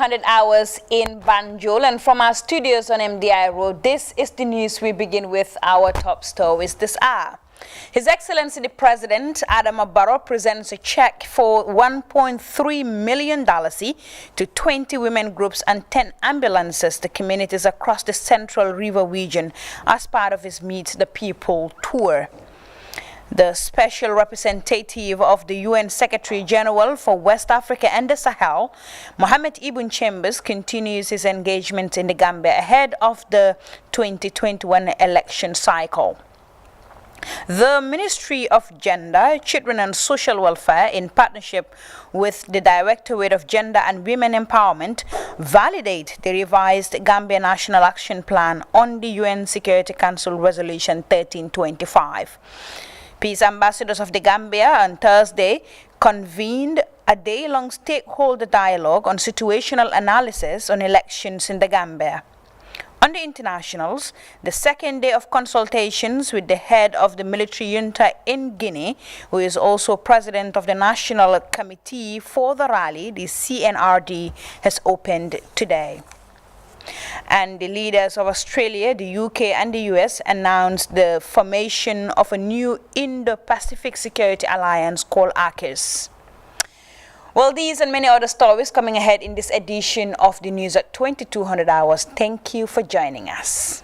2200 hours in Banjul, and from our studios on MDI Road, this is the news. We begin with our top stories this hour. His Excellency the President, Barrow, presents a check for $1.3 million to 20 women groups and 10 ambulances to communities across the Central River region as part of his Meet the People tour. The special representative of the UN Secretary General for West Africa and the Sahel, Mohamed Ibn Chambers, continues his engagement in the Gambia ahead of the 2021 election cycle. The Ministry of Gender, Children and Social Welfare, in partnership with the Directorate of Gender and Women Empowerment, validate the revised Gambia National Action Plan on the UN Security Council Resolution 1325. Peace ambassadors of the Gambia on Thursday convened a day-long stakeholder dialogue on situational analysis on elections in the Gambia. On the internationals, the second day of consultations with the head of the military junta in Guinea, who is also president of the National Committee for the Rally, the CNRD, has opened today. And the leaders of Australia, the UK and the US announced the formation of a new Indo-Pacific Security Alliance called AUKUS. Well, these and many other stories coming ahead in this edition of the news at 2200 hours. Thank you for joining us.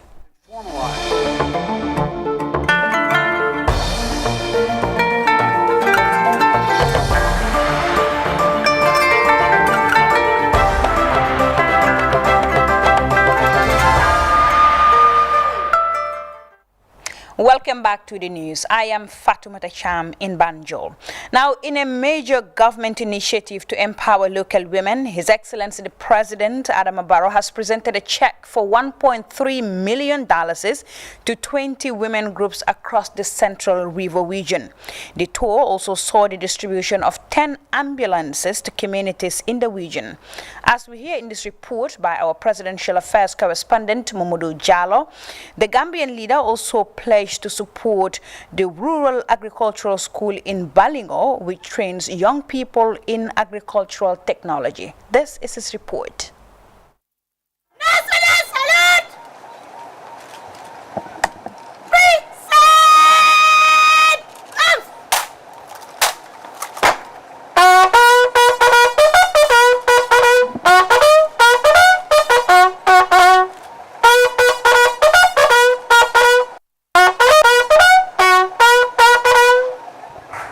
Welcome back to the news. I am Fatoumata Cham in Banjul. Now, in a major government initiative to empower local women, His Excellency the President, Barrow, has presented a check for $1.3 million to 20 women groups across the Central River region. The tour also saw the distribution of 10 ambulances to communities in the region. As we hear in this report by our Presidential Affairs correspondent, Mamadou Jallo, the Gambian leader also pledged to support the Rural Agricultural School in Balingo, which trains young people in agricultural technology. This is his report.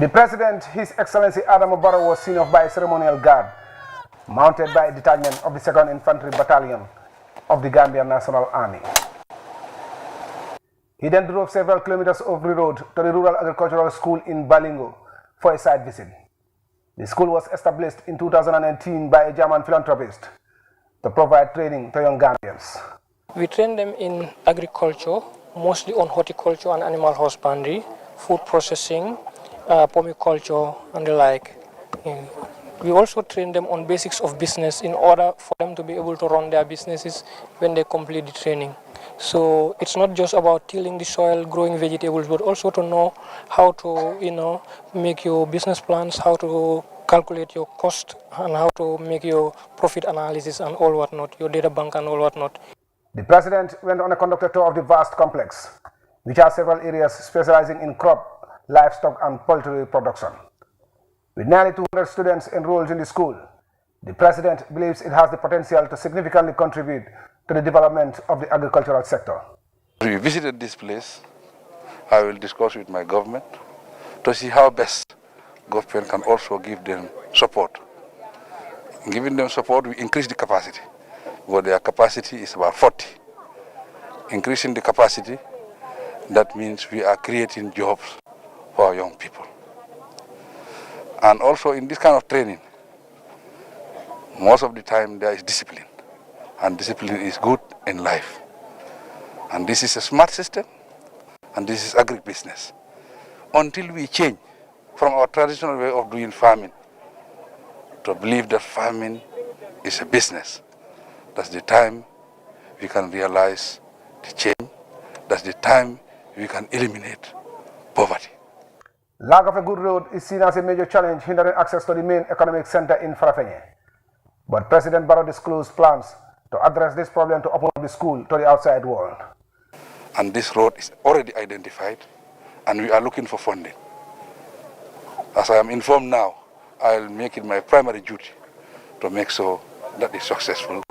The President, His Excellency Barrow, was seen off by a ceremonial guard, mounted by a detachment of the 2nd Infantry Battalion of the Gambian National Army. He then drove several kilometers off the road to the Rural Agricultural School in Balingo for a site visit. The school was established in 2019 by a German philanthropist to provide training to young Gambians. We train them in agriculture, mostly on horticulture and animal husbandry, food processing, pomiculture and the like. We also train them on basics of business in order for them to be able to run their businesses when they complete the training. So it's not just about tilling the soil, growing vegetables, but also to know how to, make your business plans, how to calculate your cost, and how to make your profit analysis and all whatnot, your data bank and all whatnot. The President went on a conducted tour of the vast complex, which has several areas specializing in crop, livestock and poultry production. With nearly 200 students enrolled in the school, the President believes it has the potential to significantly contribute to the development of the agricultural sector. We visited this place. I will discuss with my government to see how best government can also give them support. Giving them support, we increase the capacity, because their capacity is about 40. Increasing the capacity, that means we are creating jobs for our young people. And also in this kind of training, most of the time there is discipline. And discipline is good in life. And this is a smart system, and this is agribusiness. Until we change from our traditional way of doing farming to believe that farming is a business, that's the time we can realize the change. That's the time we can eliminate poverty. Lack of a good road is seen as a major challenge hindering access to the main economic center in Farafenni. But President Barrow disclosed plans to address this problem to open up the school to the outside world. And this road is already identified, and we are looking for funding. As I am informed now, I'll make it my primary duty to make sure that it's successful,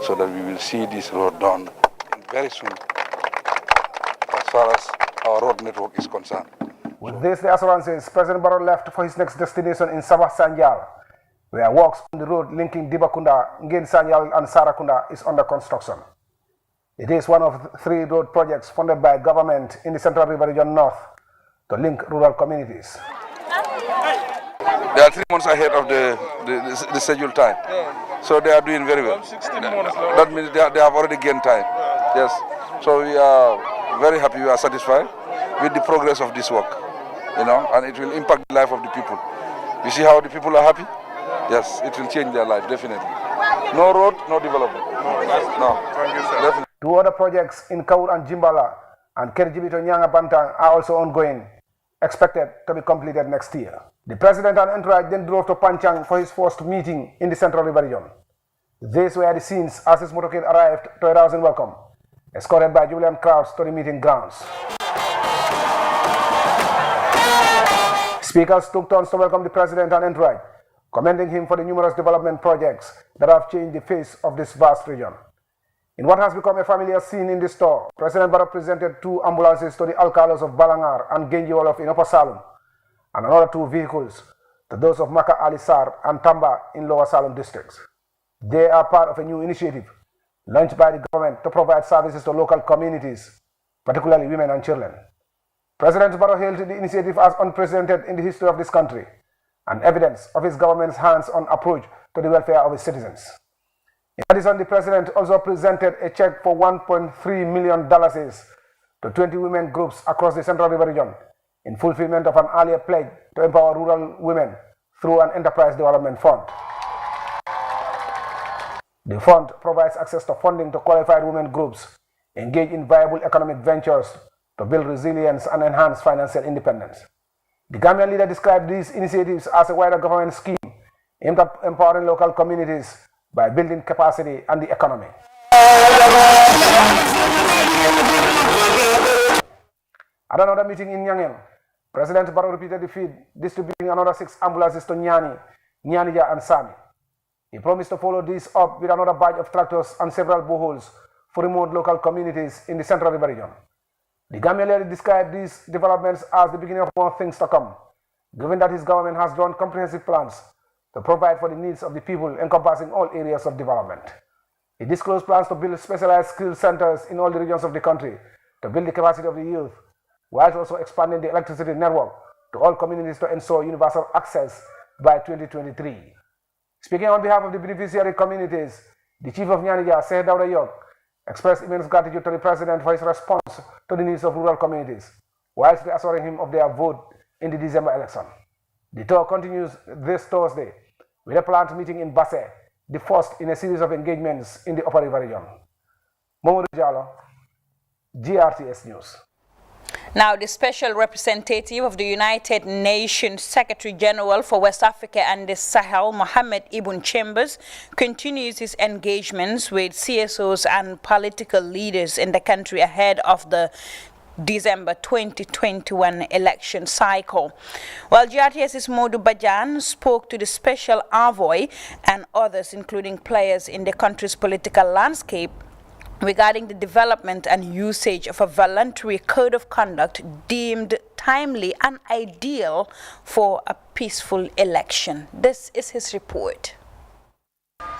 so that we will see this road done very soon as far as our road network is concerned. With this, the assurances, President Barrow left for his next destination in Sabah Sanjal, where works on the road linking Dibakunda, Ngin Sanjal and Sarakunda is under construction. It is one of 3 road projects funded by government in the Central River Region North to link rural communities. They are 3 months ahead of the scheduled time. So they are doing very well. 16 months. That means they have already gained time. Yes. So we are very happy, we are satisfied with the progress of this work. And it will impact the life of the people. You see how the people are happy? Yes, it will change their life, definitely. No road, no development. No. Definitely. 2 other projects in Kaur and Jimbala and Kerjibito Nyanga Bantang are also ongoing, expected to be completed next year. The President and entourage then drove to Panchang for his first meeting in the Central River Region. These were the scenes as his motorcade arrived to a rousing welcome, escorted by jubilant crowds to the meeting grounds. Speakers took turns to welcome the President and entourage, commending him for the numerous development projects that have changed the face of this vast region. In what has become a familiar scene in this store, President Barrow presented 2 ambulances to the alcalos of Balangar and Genji Wolof in Upper Salum, and another 2 vehicles to those of Maka Alisar and Tamba in Lower Salum districts. They are part of a new initiative launched by the government to provide services to local communities, particularly women and children. President Barrow hailed the initiative as unprecedented in the history of this country and evidence of his government's hands-on approach to the welfare of its citizens. In addition, the President also presented a check for $1.3 million to 20 women groups across the Central River Region in fulfillment of an earlier pledge to empower rural women through an enterprise development fund. The fund provides access to funding to qualified women groups engaged in viable economic ventures to build resilience and enhance financial independence. The Gambian leader described these initiatives as a wider government scheme aimed at empowering local communities by building capacity and the economy. At another meeting in Nyangel, President Barrow repeated the feed, distributing another 6 ambulances to Nyani, Nyanija and Sami. He promised to follow this up with another batch of tractors and several boreholes for remote local communities in the Central River Region. The Gambian leader described these developments as the beginning of more things to come, given that his government has drawn comprehensive plans to provide for the needs of the people encompassing all areas of development. He disclosed plans to build specialized skill centers in all the regions of the country to build the capacity of the youth, while also expanding the electricity network to all communities to ensure universal access by 2023. Speaking on behalf of the beneficiary communities, the Chief of Nyanija, Seh Dawda Yok, expressed immense gratitude to the President for his response to the needs of rural communities, whilst reassuring him of their vote in the December election. The tour continues this Thursday with a planned meeting in Basse, the first in a series of engagements in the Upper River region. Momodu Jallo, GRTS News. Now, the special representative of the United Nations Secretary General for West Africa and the Sahel, Mohamed Ibn Chambers, continues his engagements with CSOs and political leaders in the country ahead of the December 2021 election cycle. While GRTS's Modu Bajan spoke to the special envoy and others, including players in the country's political landscape, regarding the development and usage of a voluntary code of conduct deemed timely and ideal for a peaceful election. This is his report.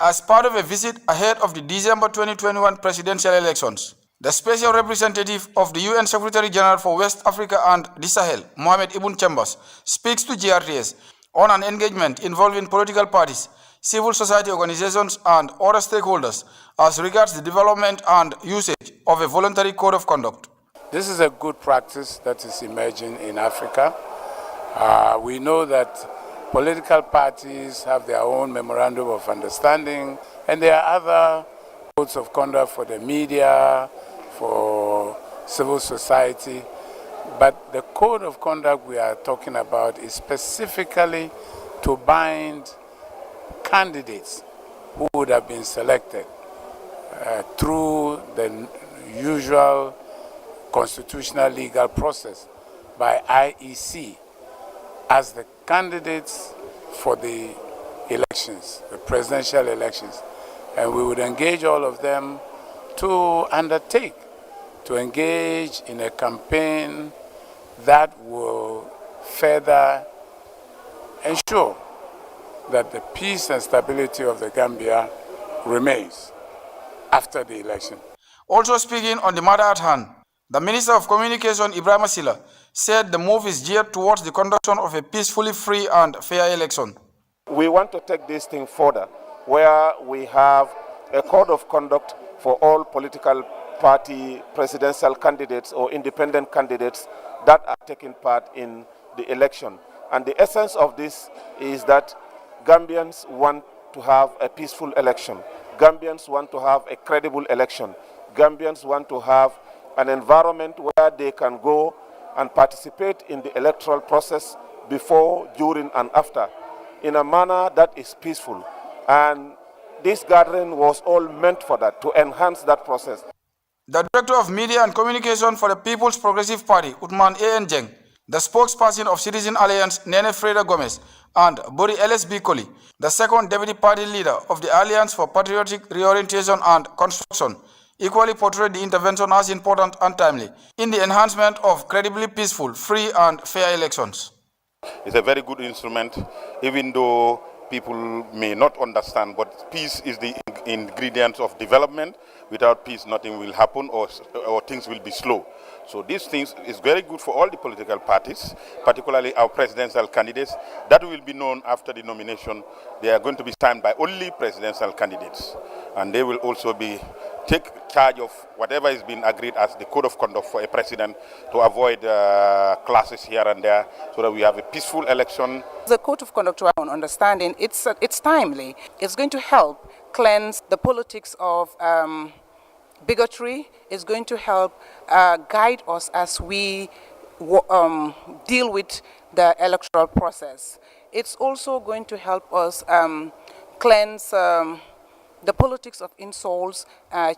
As part of a visit ahead of the December 2021 presidential elections, the special representative of the UN Secretary General for West Africa and the Sahel, Mohamed Ibn Chambers, speaks to GRTS on an engagement involving political parties, civil society organizations, and other stakeholders as regards the development and usage of a voluntary code of conduct. This is a good practice that is emerging in Africa. We know that political parties have their own memorandum of understanding, and there are other codes of conduct for the media, for civil society. But the code of conduct we are talking about is specifically to bind candidates who would have been selected through the usual constitutional legal process by IEC as the candidates for the elections, the presidential elections. And we would engage all of them to engage in a campaign that will further ensure that the peace and stability of the Gambia remains after the election. Also speaking on the matter at hand, the Minister of Communication, Ibrahim Silla, said the move is geared towards the conduction of a peacefully free and fair election. We want to take this thing further, where we have a code of conduct for all political party presidential candidates or independent candidates that are taking part in the election. And the essence of this is that Gambians want to have a peaceful election. Gambians want to have a credible election. Gambians want to have an environment where they can go and participate in the electoral process before, during, and after in a manner that is peaceful. And this gathering was all meant for that, to enhance that process. The Director of Media and Communication for the People's Progressive Party, Uthman A.N. Jeng, the spokesperson of Citizen Alliance, Nene Freda Gomez, and Bori L.S.B. Koli, the second deputy party leader of the Alliance for Patriotic Reorientation and Construction, equally portrayed the intervention as important and timely in the enhancement of credibly peaceful, free and fair elections. It's a very good instrument, even though people may not understand, but peace is the ingredient of development. Without peace, nothing will happen, or things will be slow. So these things is very good for all the political parties, particularly our presidential candidates. That will be known after the nomination. They are going to be signed by only presidential candidates, and they will also take charge of whatever is being agreed as the code of conduct for a president, to avoid clashes here and there, so that we have a peaceful election. The code of conduct, to our own understanding, it's timely. It's going to help cleanse the politics of bigotry. It's going to help guide us as we deal with the electoral process. It's also going to help us cleanse the politics of insults,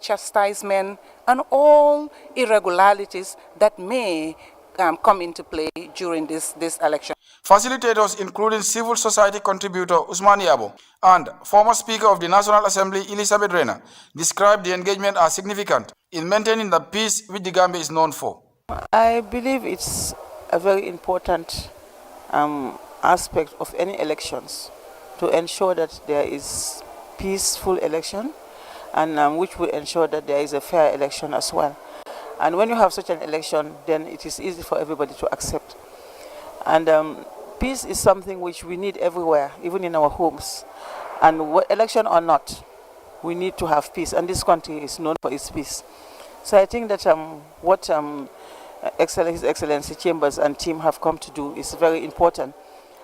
chastisement, and all irregularities that may come into play during this election. Facilitators, including civil society contributor Usman Yabo and former Speaker of the National Assembly Elizabeth Rena, described the engagement as significant in maintaining the peace which the Gambia is known for. I believe it's a very important aspect of any elections to ensure that there is peaceful election, and which will ensure that there is a fair election as well. And when you have such an election, then it is easy for everybody to accept. And peace is something which we need everywhere, even in our homes. And election or not, we need to have peace. And this country is known for its peace. So I think that what His Excellency Chambers and team have come to do is very important.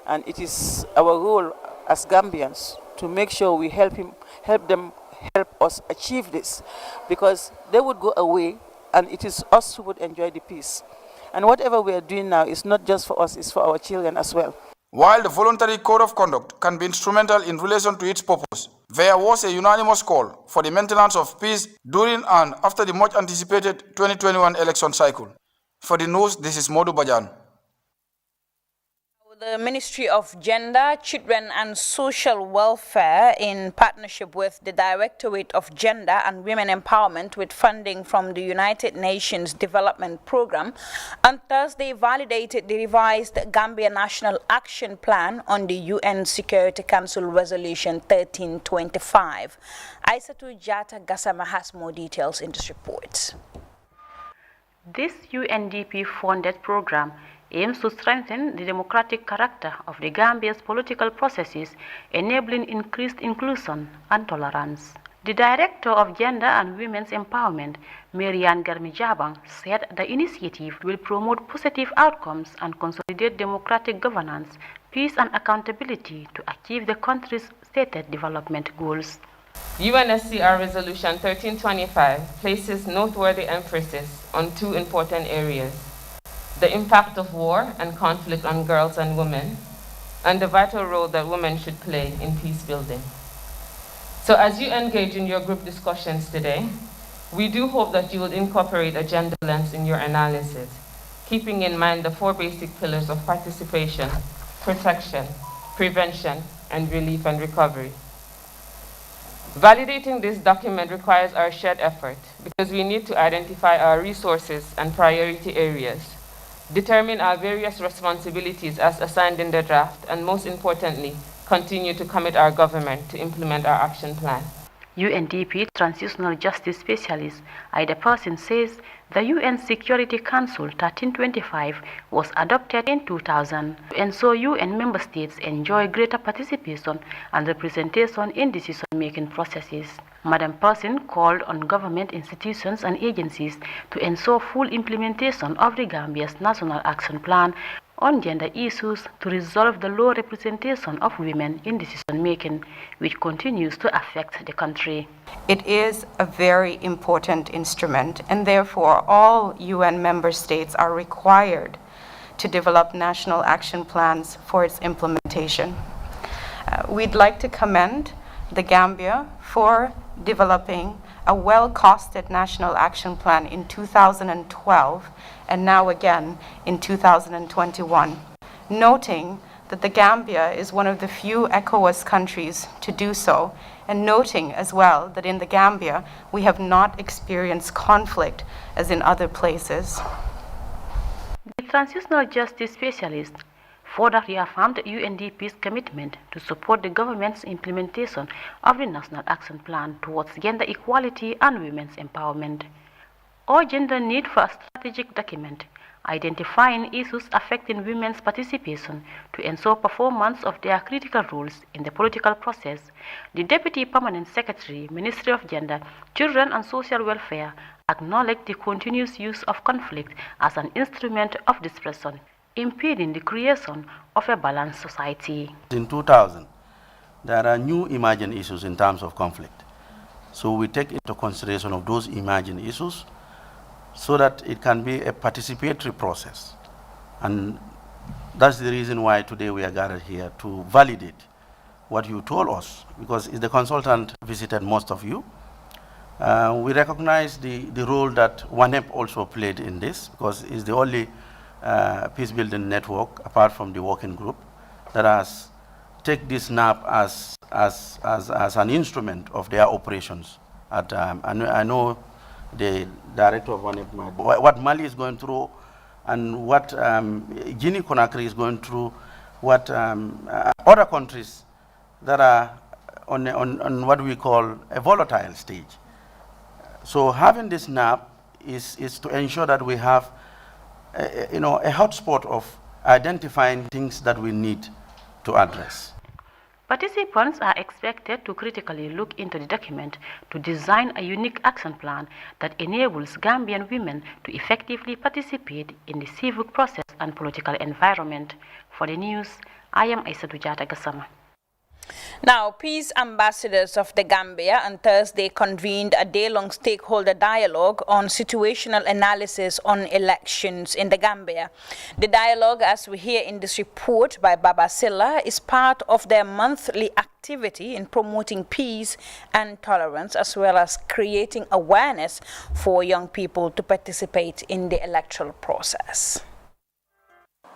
And it is our role as Gambians to make sure we help us achieve this, because they would go away and it is us who would enjoy the peace. And whatever we are doing now is not just for us, it's for our children as well. While the voluntary code of conduct can be instrumental in relation to its purpose, there was a unanimous call for the maintenance of peace during and after the much anticipated 2021 election cycle. For the news, this is Modu Bajan. The Ministry of Gender, Children and Social Welfare, in partnership with the Directorate of Gender and Women Empowerment with funding from the United Nations Development Programme, on Thursday validated the revised Gambia National Action Plan on the UN Security Council Resolution 1325. Aissatou Jata Gassama has more details in this report. This UNDP-funded program aims to strengthen the democratic character of the Gambia's political processes, enabling increased inclusion and tolerance. The Director of Gender and Women's Empowerment, Marianne Garmi-Jabang, said the initiative will promote positive outcomes and consolidate democratic governance, peace and accountability to achieve the country's stated development goals. UNSCR Resolution 1325 places noteworthy emphasis on two important areas: the impact of war and conflict on girls and women, and the vital role that women should play in peace building. So as you engage in your group discussions today, we do hope that you will incorporate a gender lens in your analysis, keeping in mind the 4 basic pillars of participation, protection, prevention, and relief and recovery. Validating this document requires our shared effort because we need to identify our resources and priority areas, determine our various responsibilities as assigned in the draft, and most importantly, continue to commit our government to implement our action plan. UNDP Transitional Justice Specialist Ida Person says the UN Security Council 1325 was adopted in 2000, and so UN member states enjoy greater participation and representation in decision-making processes. Madam Person called on government institutions and agencies to ensure full implementation of the Gambia's National Action Plan on gender issues to resolve the low representation of women in decision-making, which continues to affect the country. It is a very important instrument, and therefore all UN member states are required to develop national action plans for its implementation. We'd like to commend the Gambia for developing a well-costed national action plan in 2012 and now again in 2021, noting that the Gambia is one of the few ECOWAS countries to do so, and noting as well that in the Gambia we have not experienced conflict as in other places. The Transitional Justice Specialist further reaffirmed UNDP's commitment to support the government's implementation of the National Action Plan towards gender equality and women's empowerment. Urgent the need for a strategic document identifying issues affecting women's participation to ensure performance of their critical roles in the political process. The Deputy Permanent Secretary, Ministry of Gender, Children and Social Welfare, acknowledged the continuous use of conflict as an instrument of dispersion, impeding the creation of a balanced society. In 2000, there are new emerging issues in terms of conflict. So we take into consideration of those emerging issues so that it can be a participatory process. And that's the reason why today we are gathered here to validate what you told us, because the consultant visited most of you. We recognize the role that WANEP also played in this, because it's the only peace-building network, apart from the working group, that has taken this NAP as an instrument of their operations. I know the director of WANEP, what Mali is going through, and what Guinea Conakry is going through, what other countries that are on what we call a volatile stage. So having this NAP is to ensure that we have a hotspot of identifying things that we need to address. Participants are expected to critically look into the document to design a unique action plan that enables Gambian women to effectively participate in the civic process and political environment. For the news, I am Aissatou Jata Gassama. Now, peace ambassadors of the Gambia on Thursday convened a day-long stakeholder dialogue on situational analysis on elections in the Gambia. The dialogue, as we hear in this report by Baba Silla, is part of their monthly activity in promoting peace and tolerance, as well as creating awareness for young people to participate in the electoral process.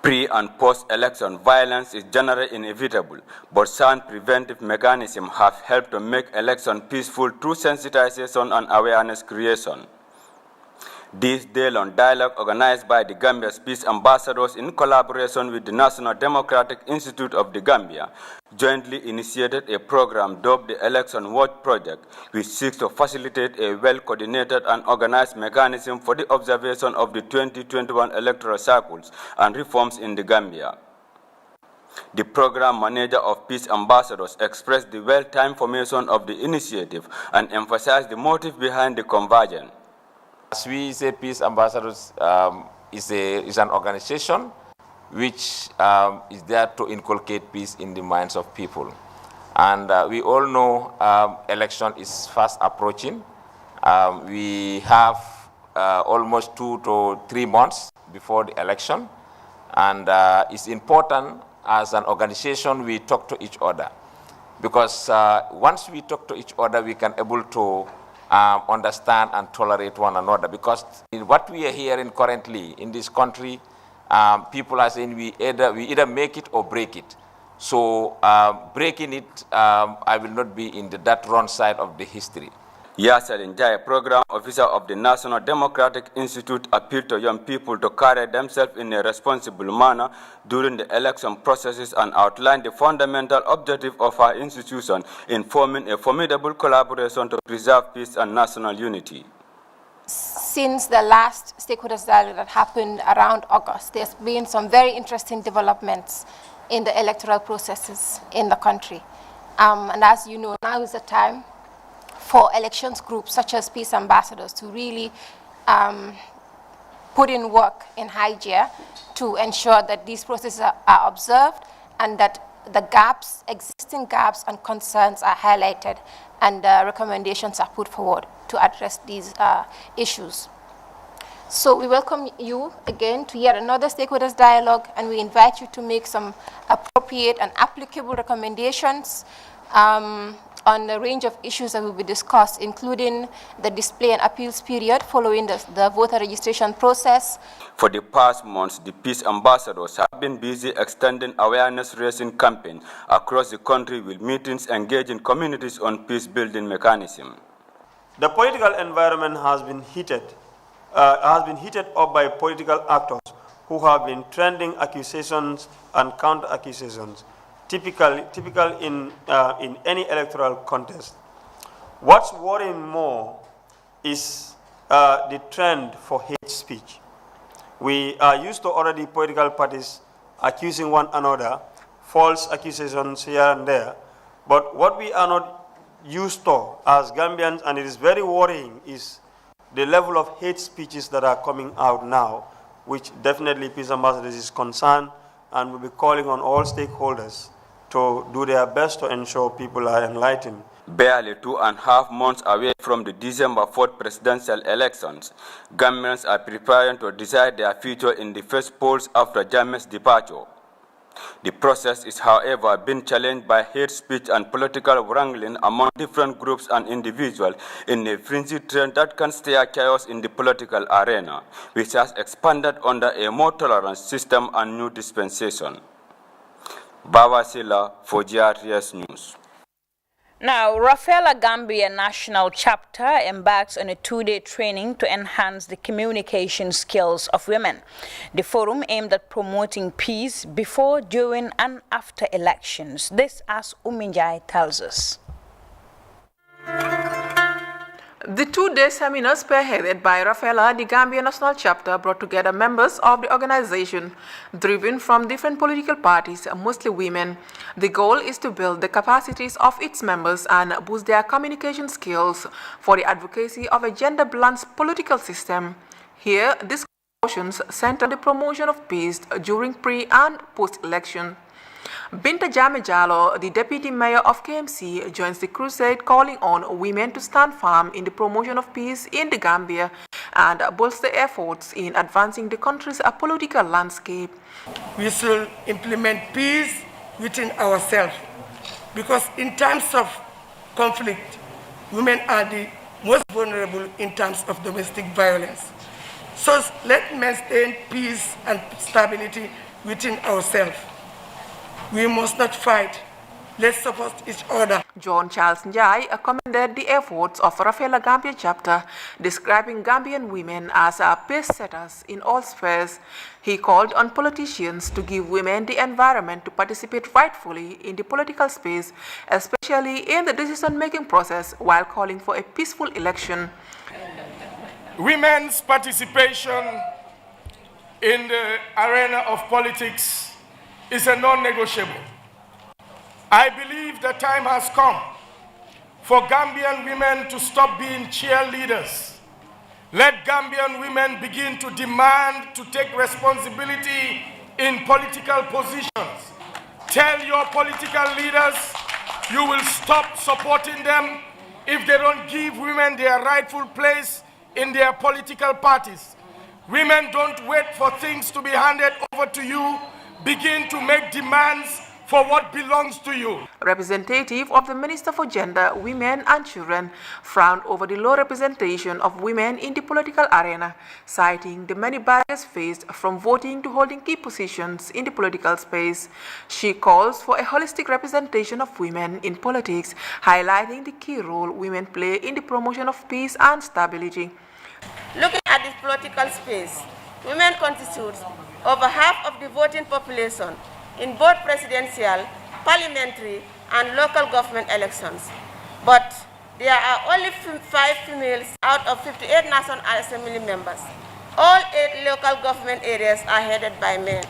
Pre- and post-election violence is generally inevitable, but sound preventive mechanisms have helped to make election peaceful through sensitization and awareness creation. This day-long dialogue, organized by the Gambia's peace ambassadors in collaboration with the National Democratic Institute of the Gambia, jointly initiated a program dubbed the Election Watch Project, which seeks to facilitate a well-coordinated and organized mechanism for the observation of the 2021 electoral cycles and reforms in the Gambia. The program manager of Peace Ambassadors expressed the well-timed formation of the initiative and emphasized the motive behind the convergence. As we say, Peace Ambassadors is an organization which is there to inculcate peace in the minds of people. And we all know election is fast approaching. We have almost 2 to 3 months before the election. And it's important as an organization we talk to each other. because once we talk to each other, we can able to understand and tolerate one another. Because in what we are hearing currently in this country, people are saying we either make it or break it. So breaking it, I will not be in that wrong side of the history. Yasser Njai, Program Officer of the National Democratic Institute, appealed to young people to carry themselves in a responsible manner during the election processes and outlined the fundamental objective of our institution in forming a formidable collaboration to preserve peace and national unity. Since the last stakeholders dialogue that happened around August, there's been some very interesting developments in the electoral processes in the country. And as you know, now is the time for elections groups such as peace ambassadors to really put in work in high gear to ensure that these processes are observed and that the gaps, existing gaps and concerns are highlighted and recommendations are put forward to address these issues. So we welcome you again to yet another stakeholders dialogue, and we invite you to make some appropriate and applicable recommendations on the range of issues that will be discussed, including the display and appeals period following the voter registration process. For the past months, the peace ambassadors have been busy extending awareness-raising campaigns across the country with meetings engaging communities on peace-building mechanisms. The political environment has been heated up by political actors who have been trending accusations and counter-accusations, typical in any electoral contest. What's worrying more is the trend for hate speech. We are used to already political parties accusing one another, false accusations here and there, but what we are not used to as Gambians, and it is very worrying, is the level of hate speeches that are coming out now, which definitely Peace Ambassadors is concerned, and will be calling on all stakeholders to do their best to ensure people are enlightened. Barely 2.5 months away from the December 4th presidential elections, Gambians are preparing to decide their future in the first polls after Jammeh's departure. The process is, however, being challenged by hate speech and political wrangling among different groups and individuals in a frenzied trend that can stir chaos in the political arena, which has expanded under a more tolerant system and new dispensation. Bawasila for GRTS News. Now, Rafaela Gambia National Chapter embarks on a 2-day training to enhance the communication skills of women. The forum aimed at promoting peace before, during, and after elections. This, as Uminjai tells us. The 2-day seminar, spearheaded by Rafaela, the Gambia National Chapter, brought together members of the organization, driven from different political parties, mostly women. The goal is to build the capacities of its members and boost their communication skills for the advocacy of a gender-balanced political system. Here, discussions center on the promotion of peace during pre- and post-election. Binta Jame Jallo, the Deputy Mayor of KMC, joins the crusade calling on women to stand firm in the promotion of peace in the Gambia and bolster efforts in advancing the country's political landscape. We should implement peace within ourselves, because in times of conflict, women are the most vulnerable in terms of domestic violence. So let's maintain peace and stability within ourselves. We must not fight. Let's support each other. John Charles Njai commended the efforts of Rafaela Gambia Chapter, describing Gambian women as pace setters in all spheres. He called on politicians to give women the environment to participate rightfully in the political space, especially in the decision-making process, while calling for a peaceful election. Women's participation in the arena of politics is a non-negotiable. I believe the time has come for Gambian women to stop being cheerleaders. Let Gambian women begin to demand to take responsibility in political positions. Tell your political leaders you will stop supporting them if they don't give women their rightful place in their political parties. Women don't wait for things to be handed over to you. Begin to make demands for what belongs to you. Representative of the Minister for Gender, Women and Children frowned over the low representation of women in the political arena, citing the many barriers faced from voting to holding key positions in the political space. She calls for a holistic representation of women in politics, highlighting the key role women play in the promotion of peace and stability. Looking at the political space, women constitute over half of the voting population in both presidential, parliamentary, and local government elections. But there are only 5 females out of 58 National Assembly members. All 8 local government areas are headed by men.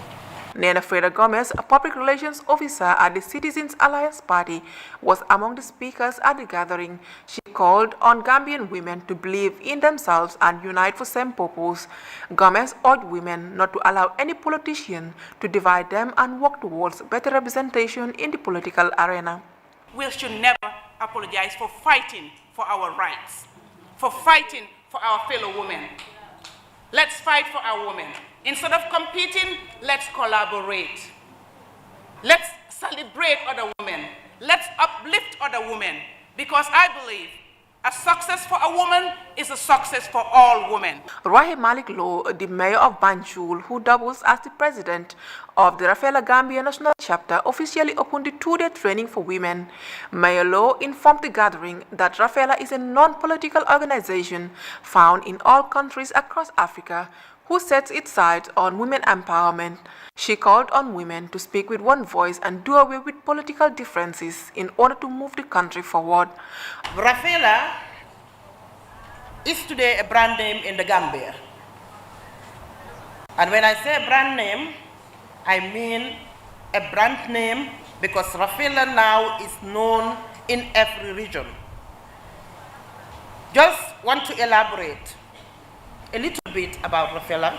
Nena Freda Gomez, a public relations officer at the Citizens Alliance Party, was among the speakers at the gathering. She called on Gambian women to believe in themselves and unite for same purpose. Gomez urged women not to allow any politician to divide them and work towards better representation in the political arena. We should never apologize for fighting for our rights, for fighting for our fellow women. Let's fight for our women. Instead of competing, let's collaborate. Let's celebrate other women. Let's uplift other women. Because I believe a success for a woman is a success for all women. Rahim Malik Low, the mayor of Banjul, who doubles as the president of the Rafaela Gambia National Chapter, officially opened the 2-day training for women. Mayor Low informed the gathering that Rafaela is a non-political organization found in all countries across Africa, who sets its sights on women empowerment. She called on women to speak with one voice and do away with political differences in order to move the country forward. Rafaela is today a brand name in the Gambia. And when I say brand name, I mean a brand name because Rafaela now is known in every region. Just want to elaborate a little bit about Rafaela.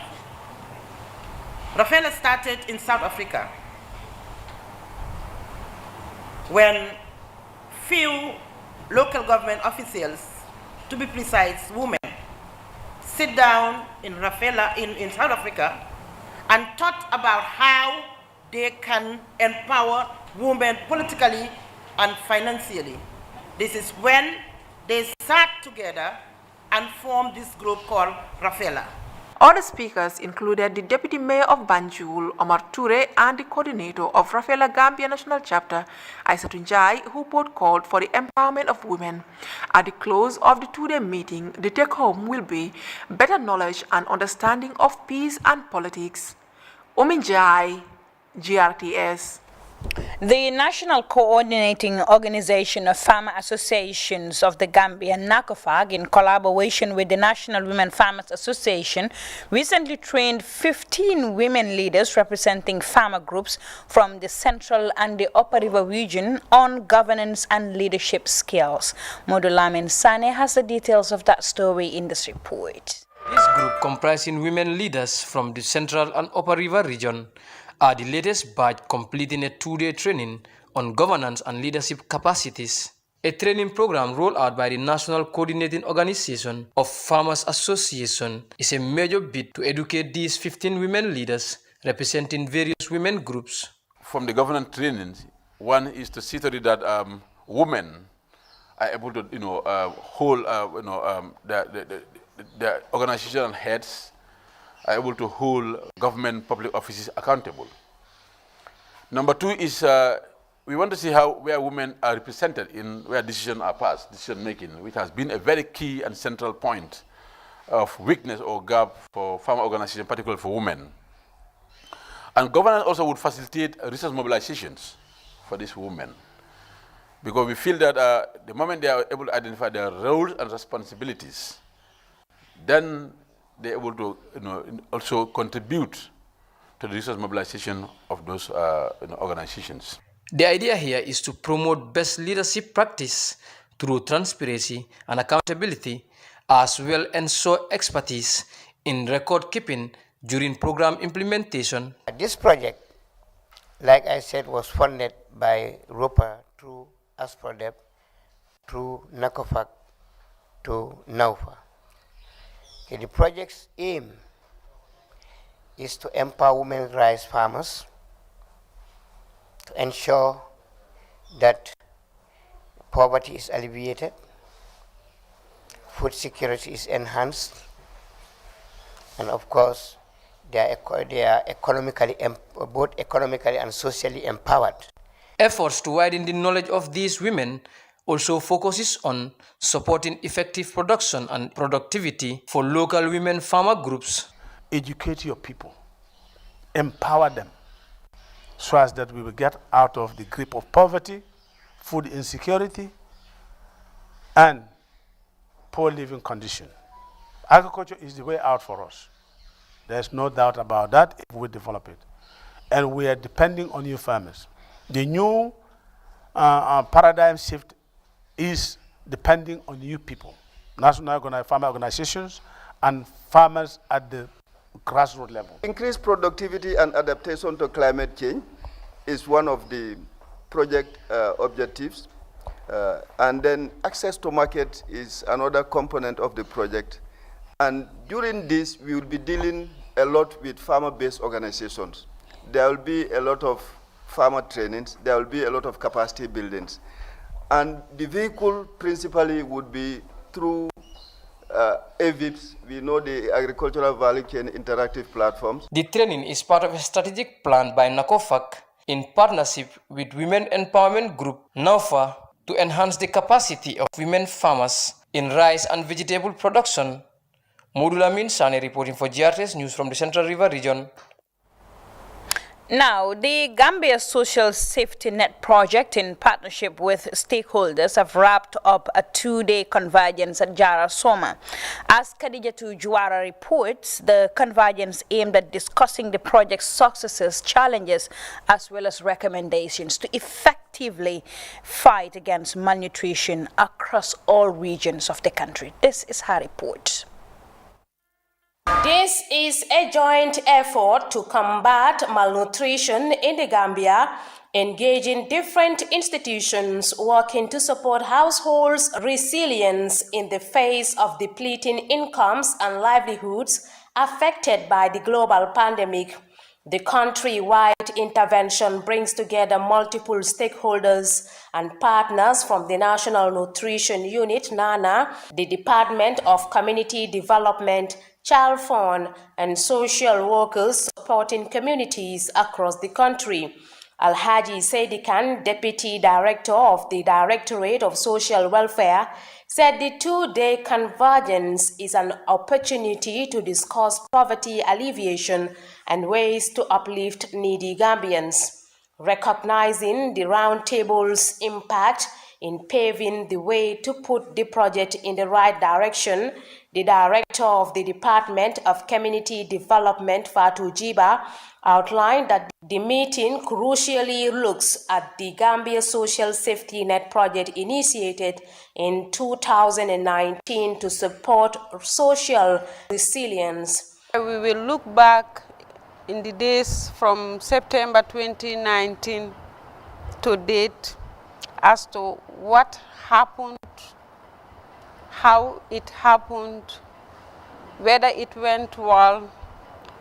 Rafaela started in South Africa when few local government officials, to be precise, women, sit down in Rafaela in South Africa and thought about how they can empower women politically and financially. This is when they sat together and formed this group called Rafaela. Other speakers included the Deputy Mayor of Banjul, Omar Toure, and the coordinator of Rafaela Gambia National Chapter, Aissatou Njai, who both called for the empowerment of women. At the close of the 2-day meeting, the take-home will be better knowledge and understanding of peace and politics. Njai, GRTS. The National Coordinating Organization of Farmer Associations of the Gambia, NACOFAG, in collaboration with the National Women Farmers Association, recently trained 15 women leaders representing farmer groups from the Central and the Upper River region on governance and leadership skills. Modulamin Sane has the details of that story in this report. This group, comprising women leaders from the Central and Upper River region, are the latest batch completing a 2-day training on governance and leadership capacities. A training program rolled out by the National Coordinating Organization of Farmers Association is a major bid to educate these 15 women leaders representing various women groups. From the governance trainings, one is to see to it that women are able to, hold, the organizational heads are able to hold government public offices accountable. Number 2 is we want to see where women are represented in where decisions are passed, decision making, which has been a very key and central point of weakness or gap for farmer organizations, particularly for women. And governance also would facilitate resource mobilizations for these women, because we feel that the moment they are able to identify their roles and responsibilities, then they're able to also contribute to the resource mobilization of those organizations. The idea here is to promote best leadership practice through transparency and accountability, as well as ensure expertise in record keeping during program implementation. This project, like I said, was funded by ROPA through ASPRODEP, through NACOFAC to NAUFA. Okay, the project's aim is to empower women rice farmers, to to ensure that poverty is alleviated, food security is enhanced, and of course, they are economically, both economically and socially empowered. Efforts to widen the knowledge of these women also focuses on supporting effective production and productivity for local women farmer groups. Educate your people, empower them, so as that we will get out of the grip of poverty, food insecurity, and poor living condition. Agriculture is the way out for us. There's no doubt about that if we develop it. And we are depending on you farmers. The new paradigm shift is depending on you people, national farmer organizations and farmers at the grassroots level. Increased productivity and adaptation to climate change is one of the project objectives. And then access to market is another component of the project. And during this, we will be dealing a lot with farmer-based organizations. There will be a lot of farmer trainings. There will be a lot of capacity buildings. And the vehicle principally would be through AVIPs. We know the Agricultural Value Chain Interactive Platforms. The training is part of a strategic plan by NACOFAC in partnership with Women Empowerment Group, NAUFA, to enhance the capacity of women farmers in rice and vegetable production. Modul Amin Sane reporting for GRTS News from the Central River region. Now, the Gambia Social Safety Net project, in partnership with stakeholders, have wrapped up a 2-day convergence at Jara Soma. As Khadijatu Juara reports, the convergence aimed at discussing the project's successes, challenges, as well as recommendations to effectively fight against malnutrition across all regions of the country. This is her report. This is a joint effort to combat malnutrition in the Gambia, engaging different institutions working to support households' resilience in the face of depleting incomes and livelihoods affected by the global pandemic. The country-wide intervention brings together multiple stakeholders and partners from the National Nutrition Unit, NANA, the Department of Community Development, Child Fund, and social workers supporting communities across the country. Alhaji Sedikan, Deputy Director of the Directorate of Social Welfare, said the 2-day convergence is an opportunity to discuss poverty alleviation and ways to uplift needy Gambians. Recognizing the roundtable's impact in paving the way to put the project in the right direction, the Director of the Department of Community Development, Fatou Jiba, outlined that the meeting crucially looks at the Gambia Social Safety Net project initiated in 2019 to support social resilience. We will look back in the days from September 2019 to date as to what happened, how it happened, whether it went well,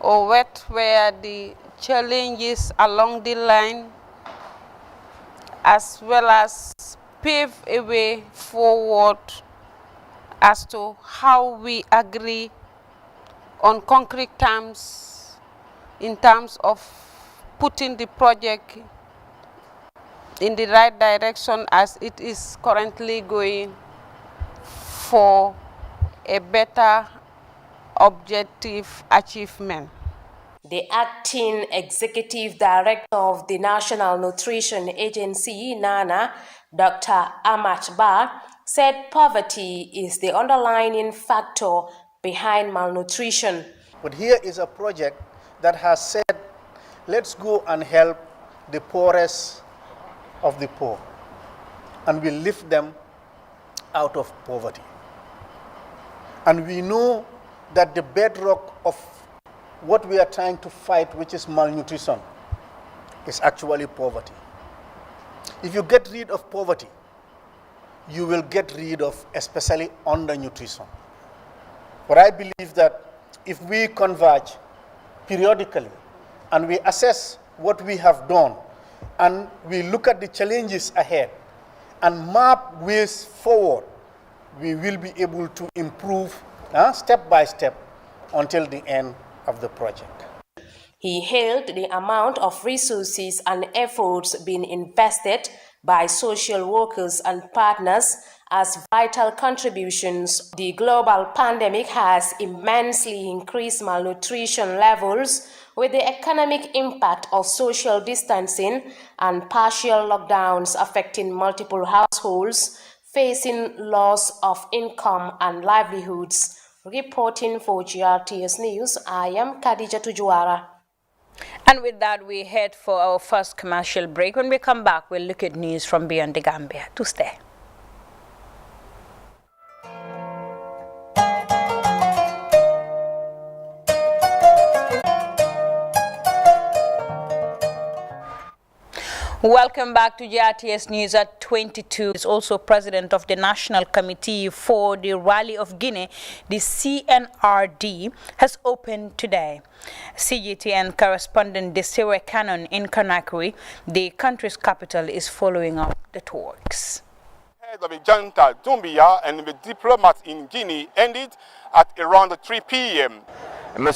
or what were the challenges along the line, as well as pave a way forward as to how we agree on concrete terms in terms of putting the project in the right direction as it is currently going for a better objective achievement. The acting executive director of the National Nutrition Agency, NANA, Dr. Amat Ba, said poverty is the underlying factor behind malnutrition. But here is a project that has said, let's go and help the poorest of the poor, and we lift them out of poverty. And we know that the bedrock of what we are trying to fight, which is malnutrition, is actually poverty. If you get rid of poverty, you will get rid of especially undernutrition. But I believe that if we converge periodically and we assess what we have done, and we look at the challenges ahead and map ways forward, we will be able to improve step by step until the end of the project. He hailed the amount of resources and efforts being invested by social workers and partners as vital contributions. The global pandemic has immensely increased malnutrition levels, with the economic impact of social distancing and partial lockdowns affecting multiple households, facing loss of income and livelihoods. Reporting for GRTS News, I am Khadija Tujuara. And with that, we head for our first commercial break. When we come back, we'll look at news from beyond the Gambia. To stay. Welcome back to GRTS News at 22. Is also president of the National Committee for the Rally of Guinea, the CNRD, has opened today. CGTN correspondent Desiree Cannon in Conakry, the country's capital, is following up the talks. Head of the junta, Doumbia, and the diplomats in Guinea ended at around 3 p.m. Colonel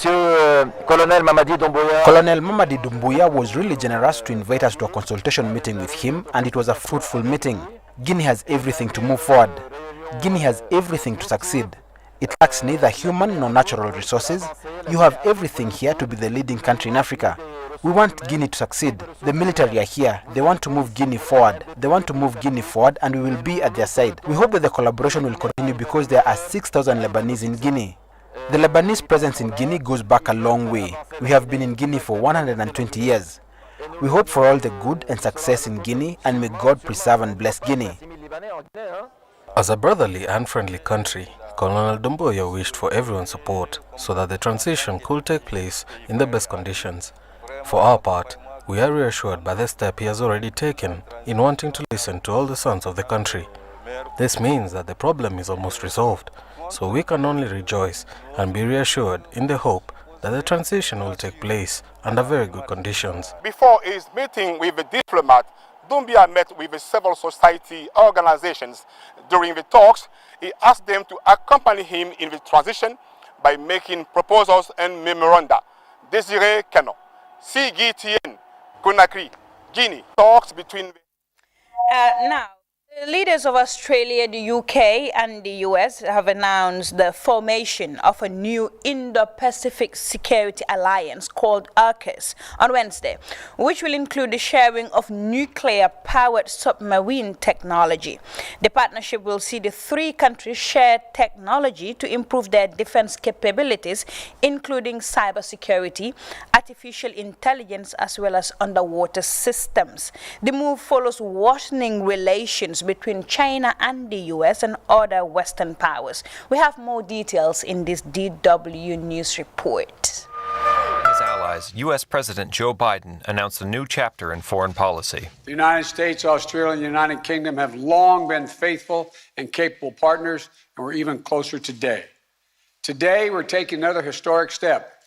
Mamadi Doumbouya was really generous to invite us to a consultation meeting with him, and it was a fruitful meeting. Guinea has everything to move forward. Guinea has everything to succeed. It lacks neither human nor natural resources. You have everything here to be the leading country in Africa. We want Guinea to succeed. The military are here. They want to move Guinea forward. And we will be at their side. We hope that the collaboration will continue because there are 6,000 Lebanese in Guinea. The Lebanese presence in Guinea goes back a long way. We have been in Guinea for 120 years. We hope for all the good and success in Guinea, and may God preserve and bless Guinea. As a brotherly and friendly country, Colonel Doumbouya wished for everyone's support so that the transition could take place in the best conditions. For our part, we are reassured by the step he has already taken in wanting to listen to all the sons of the country. This means that the problem is almost resolved, so we can only rejoice and be reassured in the hope that the transition will take place under very good conditions. Before his meeting with the diplomat, Doumbia met with several society organizations. During the talks, he asked them to accompany him in the transition by making proposals and memoranda. Desiree Cannon, CGTN, Conakry, Guinea. Talks between... Now, the leaders of Australia, the UK and the US have announced the formation of a new Indo-Pacific Security Alliance called AUKUS on Wednesday, which will include the sharing of nuclear-powered submarine technology. The partnership will see the three countries share technology to improve their defense capabilities, including cybersecurity, artificial intelligence, as well as underwater systems. The move follows worsening relations between China and the US and other Western powers. We have more details in this DW News report. His allies, U.S. President Joe Biden announced a new chapter in foreign policy. The United States, Australia, and the United Kingdom have long been faithful and capable partners, and we're even closer today. Today, we're taking another historic step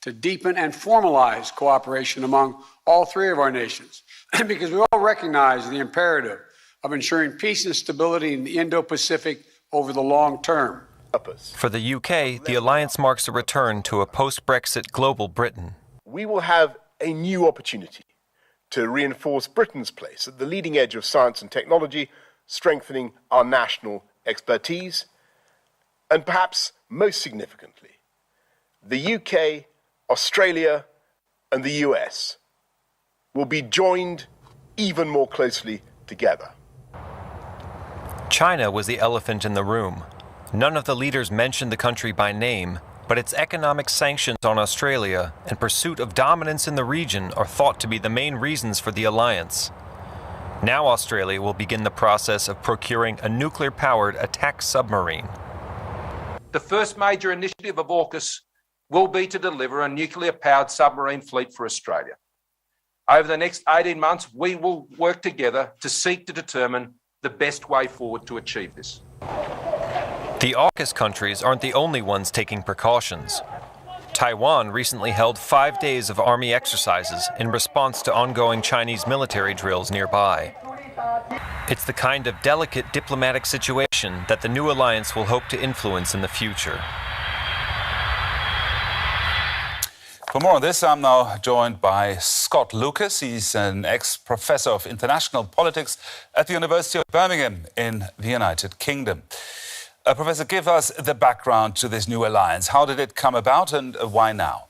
to deepen and formalize cooperation among all three of our nations, because we all recognize the imperative of ensuring peace and stability in the Indo-Pacific over the long term. For the UK, the alliance marks a return to a post-Brexit global Britain. We will have a new opportunity to reinforce Britain's place at the leading edge of science and technology, strengthening our national expertise, and perhaps most significantly, the UK, Australia, and the US will be joined even more closely together. China was the elephant in the room. None of the leaders mentioned the country by name, but its economic sanctions on Australia and pursuit of dominance in the region are thought to be the main reasons for the alliance. Now Australia will begin the process of procuring a nuclear-powered attack submarine. The first major initiative of AUKUS will be to deliver a nuclear-powered submarine fleet for Australia. Over the next 18 months, we will work together to seek to determine the best way forward to achieve this. The AUKUS countries aren't the only ones taking precautions. Taiwan recently held 5 days of army exercises in response to ongoing Chinese military drills nearby. It's the kind of delicate diplomatic situation that the new alliance will hope to influence in the future. For more on this, I'm now joined by Scott Lucas. He's an ex-professor of international politics at the University of Birmingham in the United Kingdom. Professor, give us the background to this new alliance. How did it come about and why now?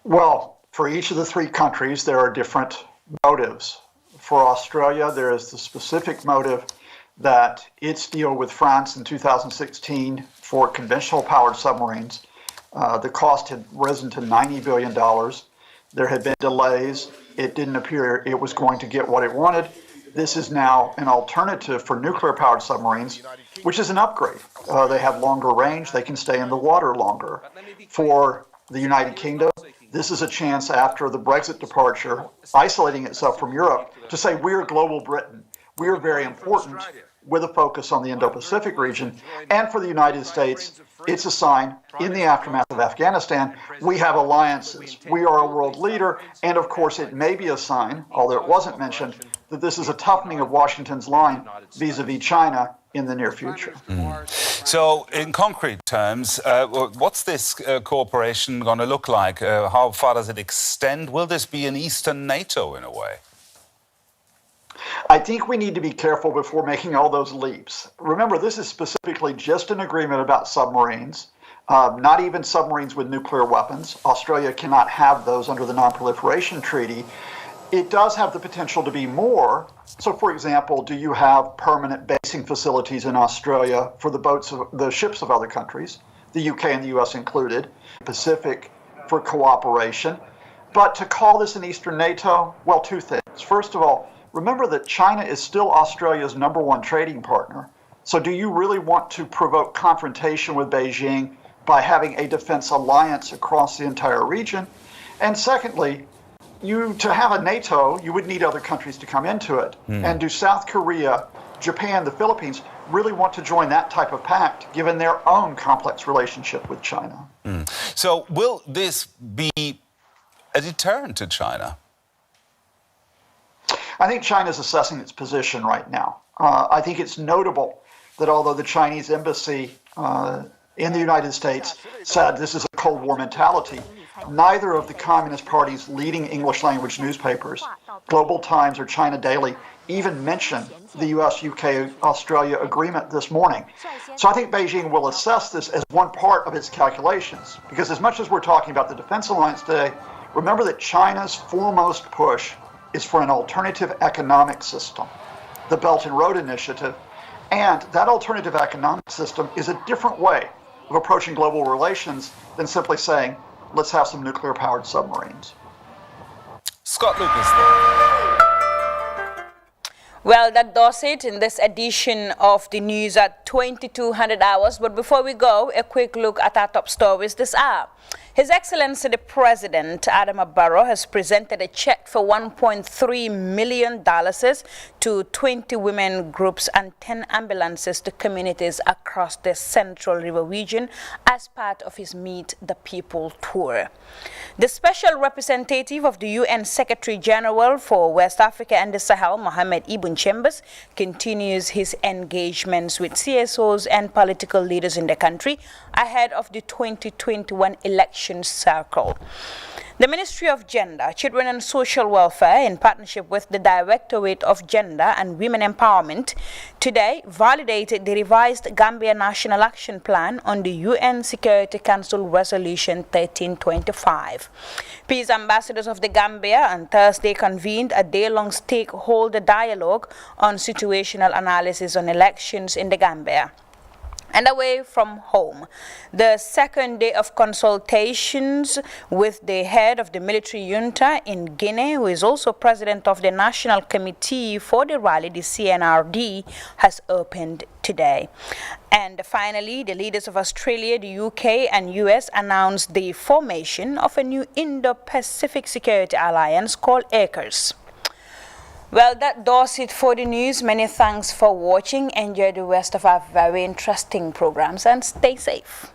Well, for each of the three countries, there are different motives. For Australia, there is the specific motive that its deal with France in 2016 for conventional powered submarines, the cost had risen to $90 billion. There had been delays. It didn't appear it was going to get what it wanted. This is now an alternative for nuclear-powered submarines, which is an upgrade. They have longer range. They can stay in the water longer. For the United Kingdom, this is a chance after the Brexit departure, isolating itself from Europe, to say we're global Britain. We're very important with a focus on the Indo-Pacific region. And for the United States, it's a sign in the aftermath of Afghanistan, we have alliances. We are a world leader. And of course, it may be a sign, although it wasn't mentioned, that this is a toughening of Washington's line vis-a-vis China in the near future. So, in concrete terms, what's this cooperation going to look like? How far does it extend? Will this be an Eastern NATO in a way? I think we need to be careful before making all those leaps. Remember, this is specifically just an agreement about submarines, not even submarines with nuclear weapons. Australia cannot have those under the Non-Proliferation Treaty. It does have the potential to be more. So, for example, do you have permanent basing facilities in Australia for the ships of other countries, the UK and the US included, Pacific for cooperation? But to call this an Eastern NATO, well, two things. First of all, remember that China is still Australia's #1 trading partner. So do you really want to provoke confrontation with Beijing by having a defense alliance across the entire region? And secondly, to have a NATO, you would need other countries to come into it. And do South Korea, Japan, the Philippines really want to join that type of pact, given their own complex relationship with China? So will this be a deterrent to China? I think China is assessing its position right now. I think it's notable that although the Chinese embassy in the United States said this is a Cold War mentality, neither of the Communist Party's leading English language newspapers, Global Times or China Daily, even mentioned the US, UK, Australia agreement this morning. So I think Beijing will assess this as one part of its calculations, because as much as we're talking about the Defense Alliance today, remember that China's foremost push is for an alternative economic system, the Belt and Road Initiative, and that alternative economic system is a different way of approaching global relations than simply saying, let's have some nuclear-powered submarines. Scott Lucas. Well, that does it in this edition of the news at 2200 hours. But before we go, a quick look at our top stories this hour. His Excellency the President, Adama Barrow, has presented a check for $1.3 million to 20 women groups and 10 ambulances to communities across the Central River region as part of his Meet the People tour. The Special Representative of the UN Secretary General for West Africa and the Sahel, Mohamed Ibn Chambers, continues his engagements with CSOs and political leaders in the country ahead of the 2021 election cycle. The Ministry of Gender, Children and Social Welfare, in partnership with the Directorate of Gender and Women Empowerment, today validated the revised Gambia National Action Plan on the UN Security Council Resolution 1325. Peace ambassadors of the Gambia on Thursday convened a day-long stakeholder dialogue on situational analysis on elections in the Gambia. And away from home, the second day of consultations with the head of the military junta in Guinea, who is also president of the National Committee for the Rally, the CNRD, has opened today. And finally, the leaders of Australia, the UK and US announced the formation of a new Indo-Pacific Security Alliance called ACERS. Well, that does it for the news. Many thanks for watching. Enjoy the rest of our very interesting programs and stay safe.